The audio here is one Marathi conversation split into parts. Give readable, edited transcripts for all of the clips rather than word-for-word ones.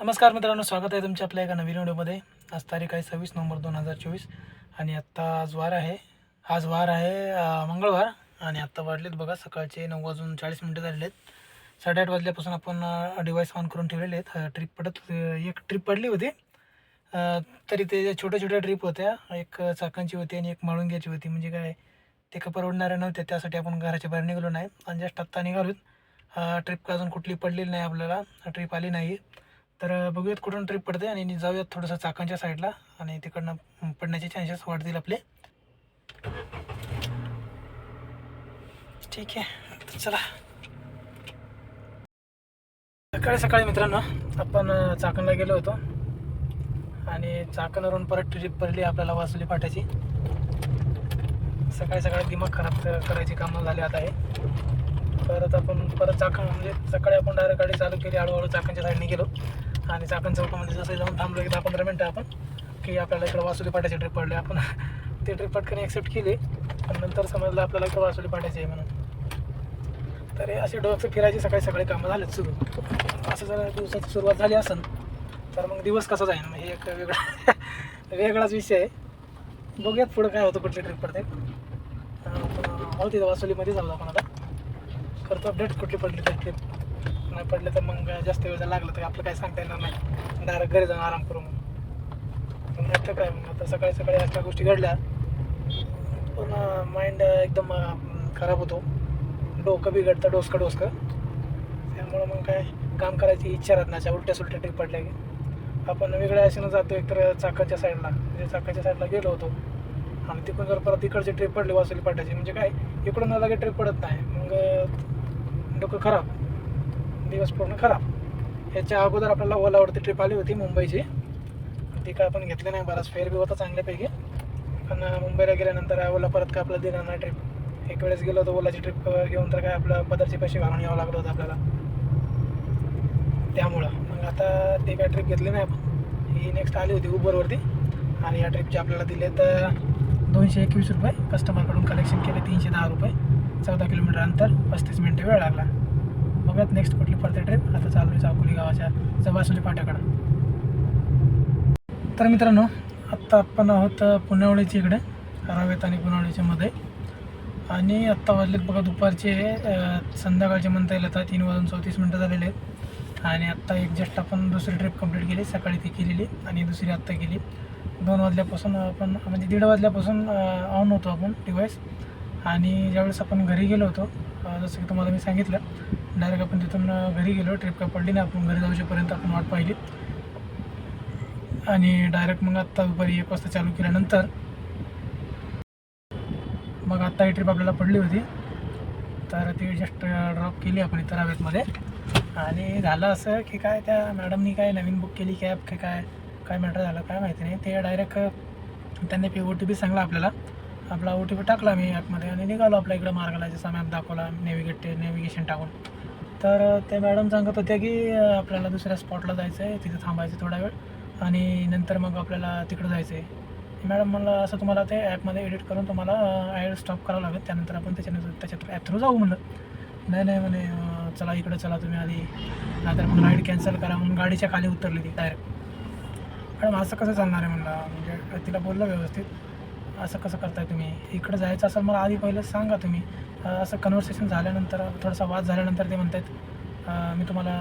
नमस्कार मित्रांनो, स्वागत आहे तुमच्या आपल्या एका नवीन व्हिडिओमध्ये. आज तारीख आहे 26 नोव्हेंबर 2024 आणि आज वार आहे मंगळवार. आणि आत्ता वाजलेत बघा सकाळचे 9:40 झालेले आहेत. 8:30 वाजल्यापासून आपण डिव्हाइस ऑन करून ठेवलेले आहेत. एक ट्रिप पडली होती. तरी ते छोट्या ट्रिप होत्या. एक चाकांची होती आणि एक माळुंग्याची होती. म्हणजे काय ते का परवडणाऱ्या नव्हत्या, त्यासाठी आपण घराच्या बाहेर निघालो नाही आणि जस्ट आत्ता निघालो. ट्रिप अजून कुठली पडलेली नाही, आपल्याला ट्रिप आली नाही. तर बघूयात कुठून ट्रिप पडते आणि जाऊयात थोडंसं चाकांच्या साईडला आणि तिकडनं पडण्याचे चान्सेस वाढतील आपले. ठीक आहे, तर चला. सकाळी मित्रांनो आपण चाकणला गेलो होतो आणि चाकणवरून परत ट्रिप पडली आपल्याला वासुली फाट्याची. सकाळी दिमाग खराब करायची कामं झाली आता आहे. परत चाकण म्हणजे सकाळी आपण डायरेक्ट गाडी चालू केली, हळूहळू चाकणच्या साईडने गेलो आणि चाकण चौकामध्ये जसं जाऊन थांबलो की 10-15 मिनटं आपण की आपल्याला इकडं वासुली फाट्याची ट्रिप पडली. आपण ती ट्रिप पटकन ॲक्सेप्ट केली पण नंतर समजलं आपल्याला इकडं वासुली फाट्याची आहे म्हणून. तर असे डोकं फिरायची सकाळी कामं झालेत सुरू. असं जर दिवसाची सुरुवात झाली असेल तर मग दिवस कसा जाईल, मग हे एक वेगळाच विषय आहे. बघूयात पुढं काय होतं, कुठली ट्रिप पडते. तिथं वासुलीमध्ये झालं आपण आता करतो अपडेट. कुठली पडली तर ट्रिप, नाही पडले तर मग जास्त वेळ लागलं तर आपलं काय सांगता येणार नाही. डायरेक्ट घरी जाऊन आराम करू मग नाही तर काय. मग आता सकाळी अशा गोष्टी घडल्या पण माइंड एकदम खराब होतो, डोकं बिघडतं डोसकं. त्यामुळं मग काय काम करायची इच्छा राहत नाही. उलट्या सुलट्या ट्रिप पडल्या की आपण वेगळ्या अशानं जातो. एकतर चाकाच्या साईडला गेलो होतो आणि तिकडून जर परत इकडची ट्रिप पडली वासुली फाट्याची, म्हणजे काय इकडून लगेच ट्रिप पडत नाही, मग डोकं खराब, दिवस पूर्ण खराब. ह्याच्या अगोदर आपल्याला ओलावरती ट्रिप आली होती मुंबईची, ती काय आपण घेतली नाही. बराच फेअर बी होता चांगल्यापैकी, पण मुंबईला गेल्यानंतर ओला परत काय आपल्याला देणार नाही ट्रिप. एक वेळेस गेलो होतो ओलाची ट्रिप घेऊन, तर काय आपलं पदरचे पैसे घालून यावं लागलं होतं आपल्याला. त्यामुळं मग आता ते काय ट्रिप घेतली नाही आपण. ही नेक्स्ट आली होती उबरवरती आणि या ट्रिपचे आपल्याला दिले तर 221 रुपये. कस्टमरकडून कलेक्शन केले 310 रुपये. 14 किलोमीटर अंतर, 35 मिनटं वेळ लागला. बघत नेक्स्ट कुठली पडते ट्रिप. आता चालू आहे चाकोली गावाच्या वासुली फाट्याकडं. तर मित्रांनो आत्ता आपण आहोत पुण्यावळीच्या इकडे, रावेत आणि पुण्यावळीच्या मध्ये. आणि आत्ता वाजलेत बघा दुपारचे संध्याकाळचे म्हणता येईल आता 3:34 झालेले आहेत. आणि आत्ता एक जस्ट आपण दुसरी ट्रिप कंप्लीट केली. सकाळी ती केलेली आणि दुसरी आत्ता केली. 2 वाजल्यापासून आपण म्हणजे 1:30 वाजल्यापासून ऑन होतो आपण डिव्हाइस. आणि ज्यावेळेस आपण घरी गेलो होतो, जसं की तुम्हाला मी सांगितलं, डायरेक्ट आपण तिथून घरी गेलो. ट्रिप काय पडली नाही, आपण घरी जाऊपर्यंत आपण वाट पाहिली आणि डायरेक्ट मग आत्ता दुपारी 1 वाजता चालू केल्यानंतर मग आत्ता ही ट्रिप आपल्याला पडली होती. तर ती जस्ट ड्रॉप केली आपण इथं रावेतमध्ये. आणि झालं असं की काय त्या मॅडमनी काय नवीन बुक केली कॅब की काय मॅटर झालं काय माहिती नाही. ते डायरेक्ट त्यांनी OTP सांगला आपल्याला. आपला OTP टाकला मी ॲपमध्ये आणि निघालो आपल्या इकडं मार्गाला. जसा मॅप दाखवला नेव्हिगेशन टाकून. तर ते मॅडम सांगत होत्या की आपल्याला दुसऱ्या स्पॉटला जायचं आहे, तिथं थांबायचं थोडा वेळ आणि नंतर मग आपल्याला तिकडं जायचं आहे. मॅडम म्हणलं असं तुम्हाला ते ॲपमध्ये एडिट करून तुम्हाला ॲड स्टॉप करावं लागेल, त्यानंतर आपण त्याच्यात ॲप थ्रू जाऊ म्हणलं. नाही म्हणे चला इकडं चला तुम्ही आधी, नाहीतर मग राईड कॅन्सल करा म्हणून गाडीच्या खाली उतरली ती डायरेक्ट. मॅडम असं कसं चालणार आहे म्हणलं. म्हणजे तिला बोललं व्यवस्थित, असं कसं करताय तुम्ही, इकडं जायचं असेल मला आधी पहिलं सांगा तुम्ही. असं कन्व्हर्सेशन झाल्यानंतर थोडासा वाद झाल्यानंतर ते म्हणत आहेत मी तुम्हाला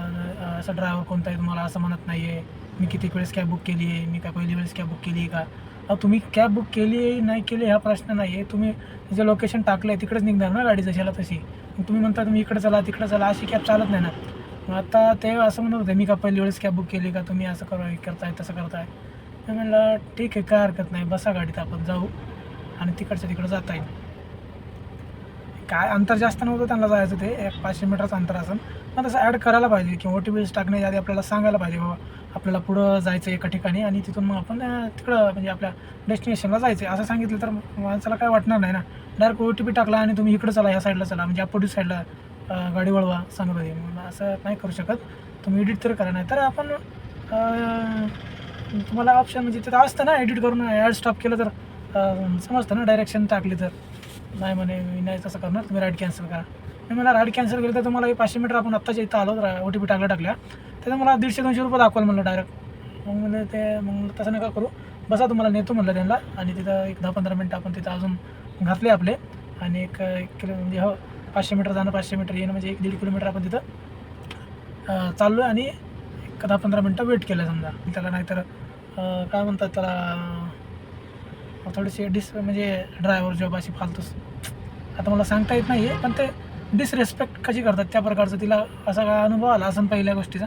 असं ड्रायव्हर कोणता आहे तुम्हाला असं म्हणत नाही आहे, मी किती वेळेस कॅब बुक केली आहे, मी काय पहिली वेळेस कॅब बुक केली आहे का. तुम्ही कॅब बुक केली आहे नाही केली हा प्रश्न नाही आहे, तुम्ही जे लोकेशन टाकलं आहे तिकडेच निघणार ना गाडी जशाला तशी. मग तुम्ही म्हणता तुम्ही इकडं चला तिकडं चला, अशी कॅब चालत नाही ना. मग आता ते असं म्हणत होते मी का पहिली वेळेस कॅब बुक केली का, तुम्ही असं करताय तसं करताय. मी म्हणलं ठीक आहे काय हरकत नाही, बसा गाडीत आपण जाऊ आणि तिकडं जाता येईल. काय अंतर जास्त नव्हतं त्यांना जायचं, ते 500 मीटरचं अंतर असेल. मग तसं ॲड करायला पाहिजे किंवा OTP टाकण्याच्या आधी आपल्याला सांगायला पाहिजे बाबा आपल्याला पुढं जायचं एका ठिकाणी आणि तिथून मग आपण तिकडं म्हणजे आपल्या डेस्टिनेशनला जायचं आहे असं सांगितलं तर माणसाला काय वाटणार नाही ना. डायरेक्ट OTP टाकला आणि तुम्ही इकडं चला ह्या साईडला चला, म्हणजे अपोजिट साईडला गाडी वळवा सांगत होती. मग असं नाही करू शकत. तुम्ही एडिट तर करा, नाही तर आपण तुम्हाला ऑप्शन म्हणजे तिथं असतं ना एडिट करून ॲड स्टॉप केलं तर समजतं ना, डायरेक्शन टाकली तर. नाही म्हणे मी नाही तसं करणार, तुम्ही राईड कॅन्सल करा. मी मला राईड कॅन्सल केलं तर तुम्हाला 500 मीटर आपण आत्ताच्या इथं आलो तर OTP टाकल्या त्याचं मला 150-200 रुपये दाखवाल म्हणलं डायरेक्ट. मग म्हणलं ते मग तसं नका करू, बसा तुम्हाला नेतो म्हणलं त्यांना. आणि तिथं एक 10-15 मिनटं आपण तिथं अजून घातले आपले. आणि एक किलो म्हणजे 500 मीटर जाणं 500 मीटर येणं म्हणजे 1-1.5 किलोमीटर आपण तिथं चाललो आहे. आणि एक 10-15 मिनटं वेट केलं समजा त्याला. नाहीतर काय म्हणतात त्याला, थोडीशी म्हणजे ड्रायव्हर जॉब अशी फालतूस, आता मला सांगता येत नाही आहे, पण ते डिसरेस्पेक्ट कशी करतात त्या प्रकारचं. तिला असा काय अनुभव आला असेल पहिल्या गोष्टीचा,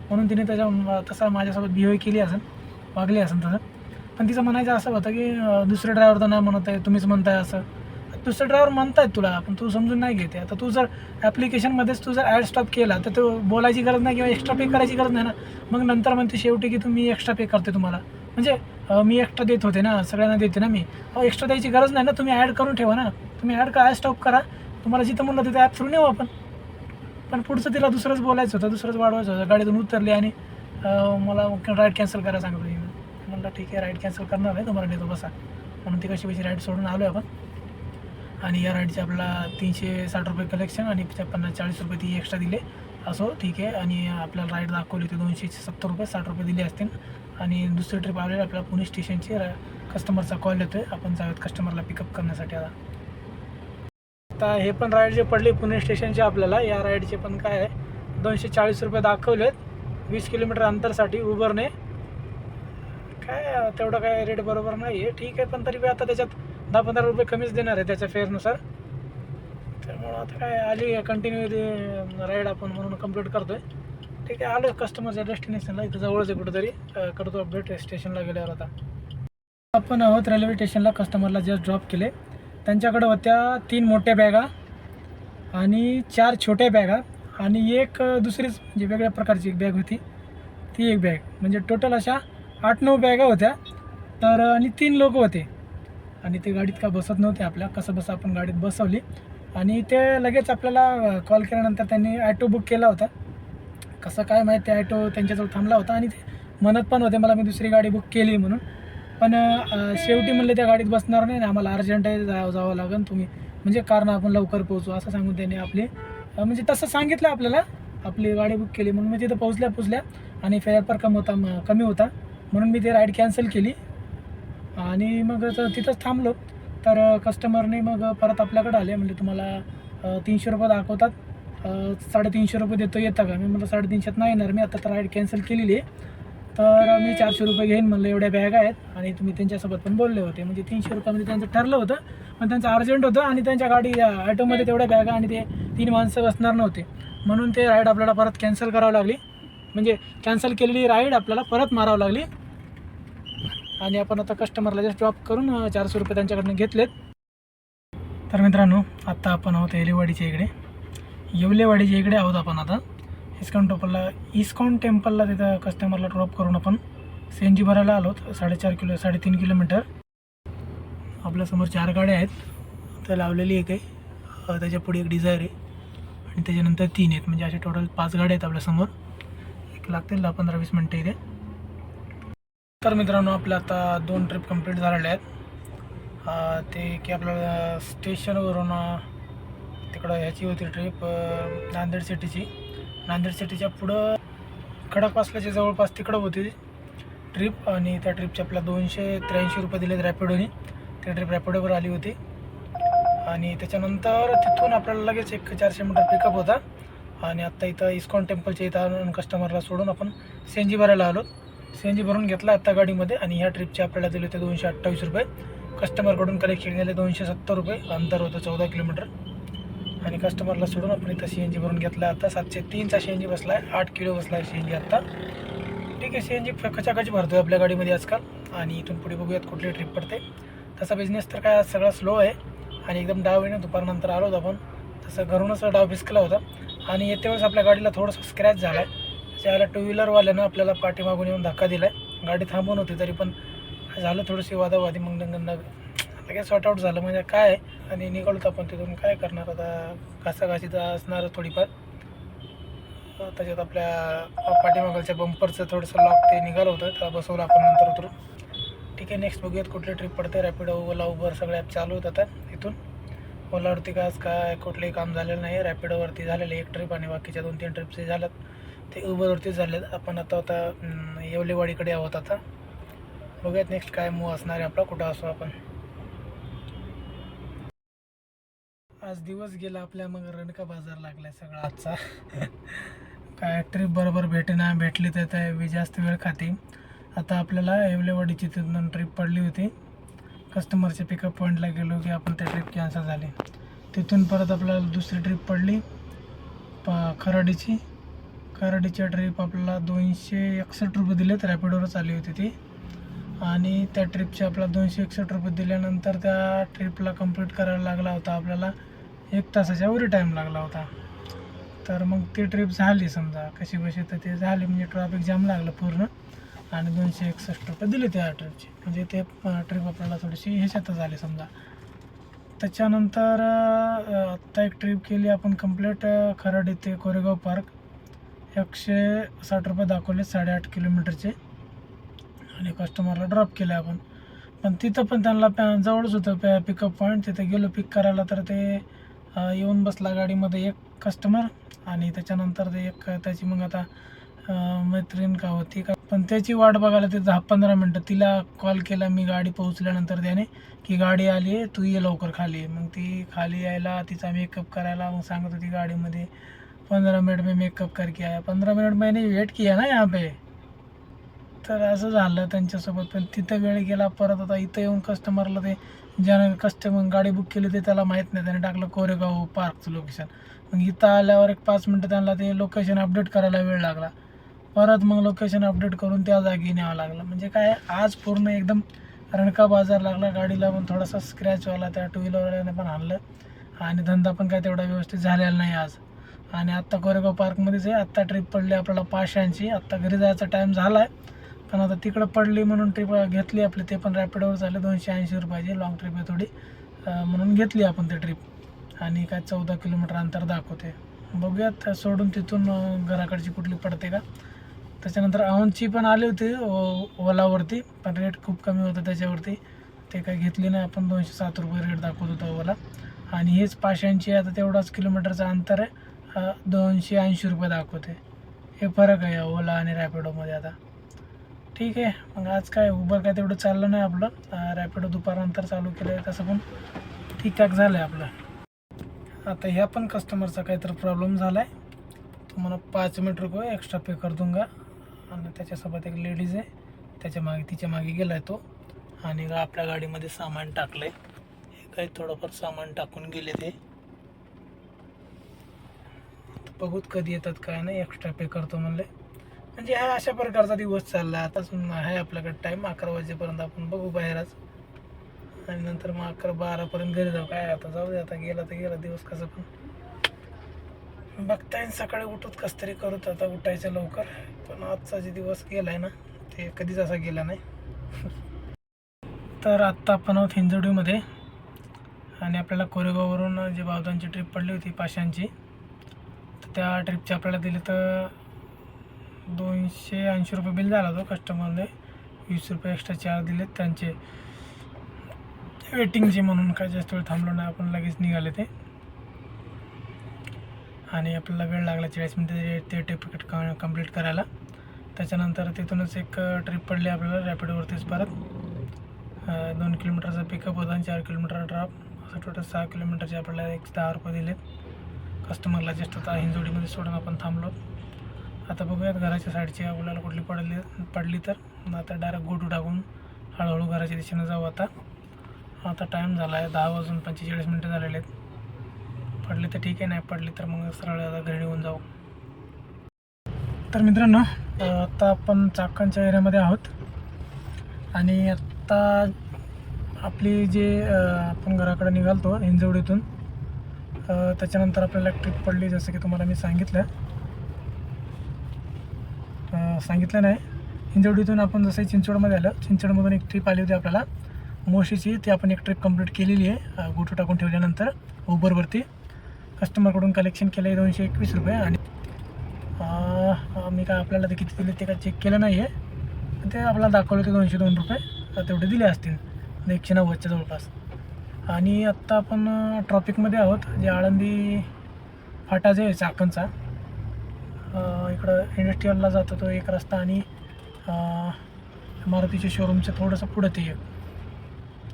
म्हणून तिने त्याच्या तसा माझ्यासोबत बिहेव केली असेल, वागली असेल तसं. पण तिचं म्हणायचं असं होतं की दुसरे ड्रायव्हर तर नाही म्हणत आहे, तुम्हीच म्हणताय असं. दुसरे ड्रायव्हर म्हणतायत तुला, पण तू समजून नाही घेते. आता तू जर ॲप्लिकेशनमध्येच तू जर ॲड स्टॉप केला तर तो बोलायची गरज नाही किंवा एक्स्ट्रा पे करायची गरज नाही ना. मग नंतर म्हणते शेवटी की तुम्ही एक्स्ट्रा पे करते तुम्हाला, म्हणजे मी एक्स्ट्रा देत होते ना, सगळ्यांना देते ना मी. एक्स्ट्रा द्यायची गरज नाही ना, तुम्ही ॲड करून ठेवा ना. तुम्ही ॲड स्टॉप करा, तुम्हाला जिथं म्हणलं तिथं ॲप थ्रू नेऊ आपण. पण पुढचं तिला दुसरंच बोलायचं होतं, दुसरंच वाढवायचं होतं. गाडीतून उतरली आणि मला राईड कॅन्सल करा सांगतो मी. म्हणलं ठीक आहे, राईड कॅन्सल करणार आहे, तुम्हाला नेतो बसा. म्हणून ती कशी राईड सोडून आलो आहे आपण. आणि या राईडचे आपल्याला 360 रुपये कलेक्शन आणि 50-40 रुपये ती एक्स्ट्रा दिले. असो ठीक आहे. आणि आपल्याला राईड दाखवली होती 270 रुपये, 60 रुपये दिले असतील. आणि दुसरी ट्रिप आलेली आपल्याला पुणे स्टेशनची. कस्टमरचा कॉल येतो आहे, आपण जाऊयात कस्टमरला पिकअप करण्यासाठी. आता हे पण राईड जे पडली पुणे स्टेशनचे आपल्याला, या राईडचे पण काय आहे 240 रुपये दाखवलेत 20 किलोमीटर अंतरसाठी उबरने. काय तेवढं काय रेट बरोबर नाही आहे, ठीक आहे. पण तरी आता त्याच्यात 10-15 रुपये कमीच देणार आहे त्याच्या फेअरनुसार. त्यामुळं आता काय आली कंटिन्यू राईड आपण म्हणून कंप्लीट करतो आहे. ठीक आहे, आलो कस्टमरच्या डेस्टिनेशनला. इथं जवळच आहे कुठंतरी, करतो अपडेट स्टेशनला गेल्यावर. आता आपण आहोत रेल्वे स्टेशनला. कस्टमरला जस्ट ड्रॉप केले. त्यांच्याकडं होत्या 3 मोठ्या बॅगा आणि 4 छोट्या बॅगा आणि एक दुसरीच म्हणजे वेगळ्या प्रकारची एक बॅग होती, ती एक बॅग. म्हणजे टोटल अशा 8-9 बॅगा होत्या. तर आणि 3 लोक होते. आणि ते गाडीत का बसत नव्हते आपल्या, कसं बस आपण गाडीत बसवली. आणि ते लगेच आपल्याला कॉल केल्यानंतर त्यांनी ॲटो बुक केला होता. कसं काय माहीत, ते ॲटो त्यांच्याजवळ थांबला होता. आणि ते म्हणत पण होते मला मी दुसरी गाडी बुक केली म्हणून. पण शेवटी म्हणले त्या गाडीत बसणार नाही, आम्हाला अर्जंट आहे, जावं लागेल तुम्ही, म्हणजे कारण आपण लवकर पोहोचू असं सांगून त्याने आपली म्हणजे तसं सांगितलं आपल्याला. आपली गाडी बुक केली म्हणून मी तिथं पोहोचल्या आणि फेअर पण कमी होता म्हणून मी ती राईड कॅन्सल केली. आणि मग तिथंच थांबलो. तर कस्टमरने मग परत आपल्याकडे आले, म्हणजे तुम्हाला 300 रुपये दाखवतात, 350 रुपये देतो, येतं का? मी म्हटलं 350 नाही येणार मी, आता तर राईड कॅन्सल केलेली आहे. तर मी 400 रुपये घेईन म्हणलं, एवढ्या बॅग आहेत. आणि तुम्ही त्यांच्यासोबत पण बोलले होते, म्हणजे 300 रुपयामध्ये त्यांचं ठरलं होतं. पण त्यांचं अर्जंट होतं आणि त्यांच्या गाडी ॲटोमध्ये तेवढ्या बॅगा आणि ते 3 माणसं बसणार नव्हते. म्हणून ते राईड आपल्याला परत कॅन्सल करावं लागली, म्हणजे कॅन्सल केलेली राईड आपल्याला परत मारावं लागली. आणि आपण आता कस्टमरला जस्ट ड्रॉप करून 400 रुपये त्यांच्याकडनं घेतलेत. तर मित्रांनो, आत्ता आपण आहोत येवलेवाडीच्या इकडे आहोत आपण आता. इस्कॉन टेम्पलला तिथं कस्टमरला ड्रॉप करून आपण CNG भरायला आलो. 3.5 किलोमीटर. आपल्यासमोर 4 गाड्या आहेत, तर लावलेली एक आहे, त्याच्या पुढे एक डिझायर आहे आणि त्याच्यानंतर 3 आहेत, म्हणजे असे टोटल 5 गाड्या आहेत आपल्यासमोर. एक लागतील 10-15-20 मिनटं इथे. तर मित्रांनो, आपल्या आता 2 ट्रिप कंप्लीट झालेल्या आहेत. ते की आपल्याला स्टेशनवरून तिकडं ह्याची होती ट्रिप नांदेड सिटीच्या पुढं खडकवासल्याच्या जवळपास तिकडं होती ट्रिप. आणि त्या ट्रिपचे आपल्याला 283 रुपये दिलेत रॅपिडोनी. ती ट्रिप रॅपिडोवर आली होती. आणि त्याच्यानंतर तिथून आपल्याला लगेच एक 400 मीटर पिकअप होता. आणि आत्ता इथं इस्कॉन टेम्पलच्या इथं कस्टमरला सोडून आपण CNG भरायला आलो. CNG भरून घेतला आत्ता गाडीमध्ये. आणि ह्या ट्रिपचे आपल्याला दिले होते 228 रुपये. कस्टमरकडून कलेक्शन केले 270 रुपये. अंतर होतं 14 किलोमीटर. आणि कस्टमरला सोडून आपण इथं CNG भरून घेतला. आता 703चा CNG बसला आहे, 8 किलो बसला आहे CNG आत्ता. ठीक आहे, CNG खचाखच भरतो आहे आपल्या गाडीमध्ये आजकाल. आणि इथून पुढे बघूयात कुठली ट्रिप पडते. तसा बिझनेस तर काय सगळा स्लो आहे आणि एकदम डाव आहे ना. दुपारनंतर आलो होतो आपण, तसं घरूनच डाव भिसकला होता. आणि येते वेळेस आपल्या गाडीला थोडंसं स्क्रॅच झाला आहे. त्याला 2 व्हीलरवाल्यानं आपल्याला पाठीमागून येऊन धक्का दिला आहे. गाडी थांबून होती तरी पण झालं थोडीशी वादावादी. मग लगेच सॉर्ट आऊट झालं म्हणजे काय आहे. आणि निघालो आपण तिथून. काय करणार आता, घासाघाशी तर असणार थोडीफार. त्याच्यात आपल्या पाठीमागलच्या बंपरचं थोडंसं लॉक ते निघालं होतं, त्याला बसवलं आपण नंतर उतरून. ठीक आहे, नेक्स्ट बघूयात कुठली ट्रिप पडते. रॅपिडो, ओला, उबर सगळे ॲप चालू होत आता. इथून ओलावरती काय आज काय कुठलंही काम झालेलं नाही. रॅपिडोवरती झालेलं एक ट्रिप आणि बाकीच्या 2-3 ट्रिप्स जे झाल्यात ते उबरवरती झालेत. आपण आता येवलेवाडीकडे आहोत. आता बघूयात नेक्स्ट काय मूव असणार आहे आपला, कुठं असो आपण. आज दिवस गेला आपल्या, मग रणका बाजार लागलाय सगळा आजचा. काय ट्रिप बरोबर भेटली तर ते जास्त वेळ खाते. आता आपल्याला येवलेवाडीची तिथून ट्रिप पडली होती. कस्टमरच्या पिकअप पॉईंटला गेलो की आपण त्या ट्रिप कॅन्सल झाली. तिथून परत आपल्याला दुसरी ट्रिप पडली खराडीची ट्रिप आपल्याला 261 रुपये दिले. तर रॅपिडोवरच आली होती ती. आणि त्या ट्रिपचे आपल्याला 261 रुपये दिल्यानंतर त्या ट्रिपला कंप्लीट करायला लागला होता आपल्याला 1 तासाच्या वर टाईम लागला होता. तर मग ती ट्रिप झाली समजा कशी बशी, तर ते झाली म्हणजे ट्रॅफिक जाम लागलं पूर्ण. आणि 261 रुपये दिले त्या ट्रिपचे. म्हणजे ते ट्रिप आपल्याला थोडीशी ह्याच्यातच झाली समजा. त्याच्यानंतर आत्ता एक ट्रिप केली आपण कंप्लीट खराडी ते कोरेगाव पार्क. 160 रुपये दाखवले 8.5 किलोमीटरचे. आणि कस्टमरला ड्रॉप केले आपण. पण तिथं पण त्यांना जवळच होतं पिकअप पॉईंट. तिथे गेलो पिक करायला, तर ते येऊन बसला गाडीमध्ये एक कस्टमर. आणि त्याच्यानंतर ते एक त्याची मग आता मैत्रीण का होती का, पण त्याची वाट बघायला ते 10-15 मिनटं. तिला कॉल केला मी गाडी पोहोचल्यानंतर त्याने की गाडी आली आहे, तू ये लवकर खाली. मग ती खाली यायला, तिचा मेकअप करायला, मग सांगत होती गाडीमध्ये 15 मिनट में मेकअप करके आया. 15 मिनट मैंने वेट किया ना यहाँ पे. तर असं झालं त्यांच्यासोबत. पण तिथं वेळ गेला. परत आता इथं येऊन कस्टमरला ते ज्यानं कस्टमर गाडी बुक केली ते त्याला माहीत नाही, त्याने टाकलं कोरेगाव पार्कचं लोकेशन. मग इथं आल्यावर एक 5 मिनटं त्यांना ते लोकेशन अपडेट करायला वेळ लागला. परत मग लोकेशन अपडेट करून त्या जागी न्यावं लागलं. म्हणजे काय आज पूर्ण एकदम रणका बाजार लागला. गाडीला पण थोडासा स्क्रॅचवाला त्या 2 व्हीलरवाल्याने पण आणलं. आणि धंदा पण काय तेवढा व्यवस्थित झालेला नाही आज. आणि आत्ता कोरेगाव पार्कमध्येच आहे. आत्ता ट्रिप पडली आपल्याला 580. आत्ता घरी जायचा टाईम झाला आहे, पण आता तिकडं पडली म्हणून ट्रिप घेतली आपली. ते पण रॅपिडोवर झाले 280 रुपयाची. लॉंग ट्रिप आहे थोडी, म्हणून घेतली आपण ती ट्रिप. आणि काय 14 किलोमीटर अंतर दाखवते. बघूयात सोडून तिथून घराकडची कुठली पडते का. त्याच्यानंतर औंधची पण आली होती ओलावरती, पण रेट खूप कमी होता त्याच्यावरती. ते काही घेतली नाही आपण. 207 रुपये रेट दाखवत होता ओला. आणि हेच 580. आता तेवढाच किलोमीटरचं अंतर आहे, 280 रुपये दाखवते. हे फरक आहे ओला आणि रॅपिडोमध्ये. आता ठीक आहे. मग आज काय उबर काय तेवढं चाललं नाही आपलं. रॅपिडो दुपारनंतर चालू केलं आहे, तसं पण ठीकठाक झालं आहे आपलं. आता ह्या पण कस्टमरचा काहीतरी प्रॉब्लेम झाला आहे. तुम्हाला 5 मिनिट रुपये एक्स्ट्रा पे कर दूंगा. आणि त्याच्यासोबत एक लेडीज आहे, तिच्या मागे गेला आहे तो. आणि आपल्या गाडीमध्ये सामान टाकलं आहे. हे काही थोडंफार सामान टाकून गेले ते. बघूत कधी येतात काय नाही. एक्स्ट्रा पे करतो म्हणले. म्हणजे हा अशा प्रकारचा दिवस चालला. आताच आहे आपल्याकडे टाईम 11 वाजेपर्यंत. आपण बघू बाहेरच. आणि नंतर मग 11-12पर्यंत घरी जाऊ. काय आता जाऊ दे, आता गेला तर गेला दिवस. कसं पण बघता येईल. सकाळी उठूत कसं तरी करूत. आता उठायचं लवकर. पण आजचा जे दिवस गेला आहे ना, ते कधीच असा गेला नाही. तर आत्ता आपण आहोत हिंजवडीमध्ये. आणि आपल्याला कोरेगाववरून जे बावधानची ट्रिप पडली होती 580, तर त्या ट्रिपचे आपल्याला दिले तर 280 रुपये बिल झाला तो कस्टमरने. 20 रुपये एक्स्ट्रा चार्ज दिलेत त्यांचे वेटिंगचे, म्हणून काय जास्त वेळ थांबलो नाही आपण. लगेच निघाले ते. आणि आपल्याला वेळ लागला 40 मिनिटं ते तिकीट कंप्लीट करायला. त्याच्यानंतर तिथूनच एक ट्रिप पडली आपल्याला रॅपिडोवरतीच परत. 2 किलोमीटरचा पिकअप होता आणि 4 किलोमीटर ड्रॉप. असं टोटल 6 किलोमीटरचे आपल्याला 10 रुपये दिलेत. कस्टमरला जस्ट आता हिंजवडीमध्ये सोडून आपण थांबलो. आता बघूयात घराच्या साईडची आपल्याला कुठली पडली तर आता डायरेक्ट गोटू टाकून हळूहळू घराच्या दिशेनं जाऊ. आता टाईम झाला आहे 10:45 झालेले आहेत. पडली तर ठीक आहे, नाही पडली तर मग सरळ आता घरी निघून जाऊ. तर मित्रांनो, आत्ता आपण चाकणच्या एरियामध्ये आहोत. आणि आत्ता आपली जे आपण घराकडे निघालतो हिंजवडीतून, त्याच्यानंतर आपल्याला ट्रिप पडली. जसं की तुम्हाला मी सांगितलं नाही, हिंजवडीतून आपण जसं चिंचवडमध्ये आलं, चिंचवडमधून एक ट्रिप आली होती आपल्याला मोशीची. ती आपण एक ट्रिप कंप्लीट केलेली आहे गोटू टाकून ठेवल्यानंतर उबरवरती. कस्टमरकडून कलेक्शन केलं आहे 221 रुपये. आणि मी काय आपल्याला ते किती दिले ते काय चेक केलं नाही आहे. ते आपल्याला दाखवलं ते 202 रुपये तेवढे दिले असतील, 190च्या जवळपास. आणि आत्ता आपण ट्रॉफिकमध्ये आहोत. जे आळंदी फाटा जे आहे चाकणचा, इकडं इंडस्ट्रीयलला जातो तो एक रस्ता आणि मारुतीच्या शोरूमचं थोडंसं पुढं ते एक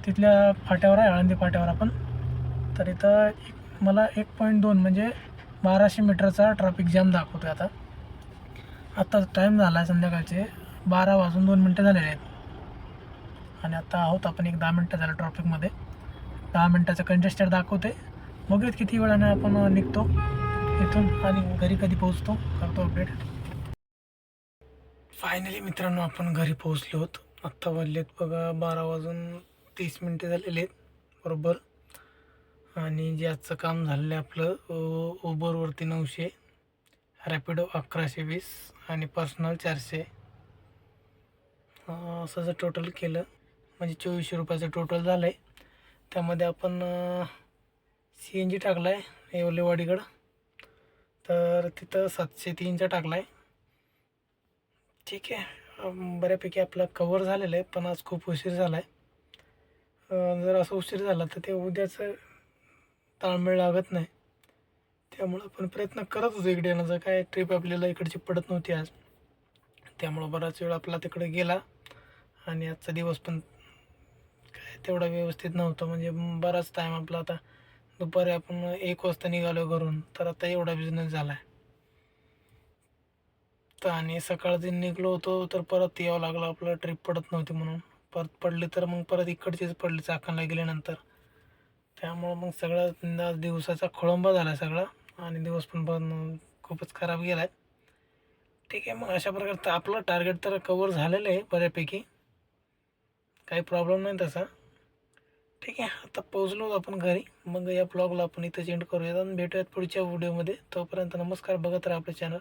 तिथल्या फाट्यावर आहे, आळंदी फाट्यावर आपण. तर इथं मला 1.2 म्हणजे 1200 मीटरचा ट्रॅफिक जॅम दाखवतो आहे आता टाईम झाला आहे संध्याकाळचे 12 वाजून 2 मिनटं झालेले आहेत आणि आता आहोत आपण एक 10 मिनटं झालं ट्रॉफिकमध्ये. 10 मिनटाचं कंजेस्टेड दाखवते. बघूयात किती वेळाने आपण निघतो इथून आणि घरी कधी पोहोचतो, करतो अपडेट. फायनली मित्रांनो आपण घरी पोहोचलो आहोत. आत्ता वाजलेत बघा 12 वाजून 30 मिनटं झालेले आहेत बरोबर. आणि जे आजचं काम झालेलं आहे आपलं उबरवरती 900, रॅपिडो 1120 आणि पर्सनल 400, असं जर टोटल केलं म्हणजे 2400 रुपयाचं टोटल झालं आहे. त्यामध्ये आपण CNG टाकला आहे येवलेवाडीकडं, तर तिथं 703चा टाकला आहे. ठीक आहे, बऱ्यापैकी आपला कवर झालेलं आहे. पण आज खूप उशीर झाला आहे. जर असं उशीर झाला तर ते उद्याचं ताळमेळ लागत नाही. त्यामुळं आपण प्रयत्न करत होतो इकडे येण्याचा. काय ट्रिप आपल्याला इकडची पडत नव्हती आज, त्यामुळं बराच वेळ आपला तिकडे गेला. आणि आजचा दिवस पण काय तेवढा व्यवस्थित नव्हता. म्हणजे बराच टाईम आपला आता दुपारी आपण 1 वाजता निघालो घरून, तर आता एवढा बिझनेस झाला आहे. तर आणि सकाळचे निघलो होतो तर परत यावं लागलं, आपलं ट्रिप पडत नव्हती म्हणून. परत पडली तर मग परत इकडचीच पडली चाकणला गेल्यानंतर. त्यामुळं मग सगळा दिवसाचा खोळंबा झाला सगळा आणि दिवस पण खूपच खराब गेला आहे. ठीक आहे, मग अशा प्रकारचं आपलं टार्गेट तर कवर झालेलं आहे बऱ्यापैकी, काही प्रॉब्लेम नाही तसा. ठीक आहे, आता पोहोचलो आपण घरी. मग या ब्लॉगला आपण इथं एंड करूयात आणि भेटूयात पुढच्या व्हिडिओमध्ये. तोपर्यंत नमस्कार, बघत राहा आपलं चॅनल.